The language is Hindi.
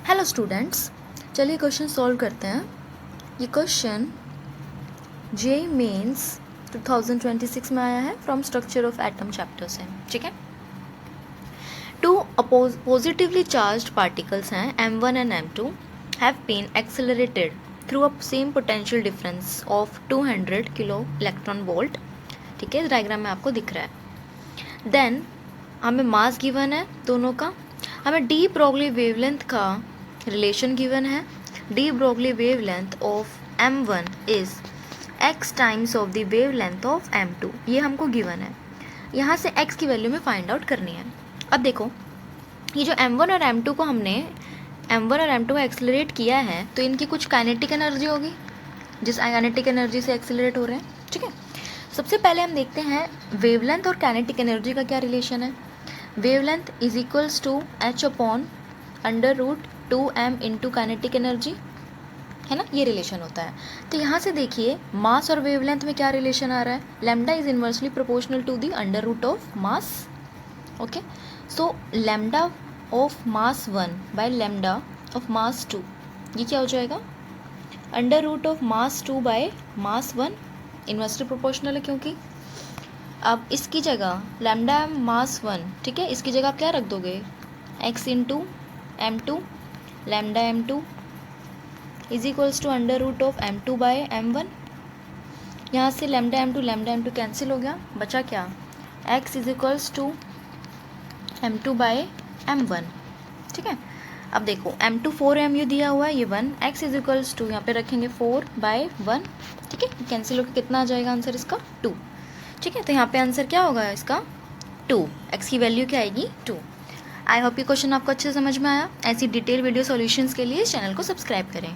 हेलो स्टूडेंट्स, चलिए क्वेश्चन सॉल्व करते हैं। ये क्वेश्चन जे मेंस 2026 में आया है from structure of atom chapter से। ठीक है, टू पॉजिटिवली चार्ज्ड पार्टिकल्स हैं m1 and m2 have been accelerated through a same potential difference of 200 kilo electron volt. ठीक है, इस डायग्राम में आपको दिख रहा है। देन हमें मास गिवन है दोनों का, हमें डी ब्रोगली वेवलेंथ का रिलेशन गिवन है। De Broglie wavelength of m1 is x times of the wavelength of m2, ये हमको गिवन है। यहाँ से x की वैल्यू में फाइंड आउट करनी है। अब देखो, ये जो m1 और m2 को हमने m1 और m2 को एक्सेलरेट किया है, तो इनकी कुछ काइनेटिक एनर्जी होगी जिस काइनेटिक एनर्जी से एक्सेलरेट हो रहे हैं। ठीक है, सबसे पहले हम देखते हैं वेवलेंथ और काइनेटिक एनर्जी का क्या रिलेशन है। Wavelength is equals to h upon under root 2m into kinetic energy, है ना, ये रिलेशन होता है। तो यहाँ से देखिए मास और वेवलेंथ में क्या रिलेशन आ रहा है। Lambda is inversely proportional to the under root of mass. Okay, so lambda of mass 1 by lambda of mass 2, ये क्या हो जाएगा, under root of mass 2 by mass 1, inversely proportional है क्योंकि। अब इसकी जगह लैम्डा मास 1, ठीक है, इसकी जगह आप क्या रख दोगे, x into m2 lambda m2 is equals to under root of m2 by m1। यहाँ से लैम्डा m2 कैंसिल हो गया, बचा क्या, x is equals to m2 by m1। ठीक है, अब देखो m2 4mu दिया हुआ है, ये 1, x इज इक्वल्स टू यहाँ पे रखेंगे 4 बाय 1। ठीक है, कैंसिल होकर कितना आ जाएगा आंसर इसका 2। ठीक है, तो यहाँ पे आंसर क्या होगा इसका 2, x की वैल्यू क्या आएगी 2। आई होप ये क्वेश्चन आपको अच्छे समझ में आया। ऐसी डिटेल वीडियो सॉल्यूशंस के लिए इस चैनल को सब्सक्राइब करें।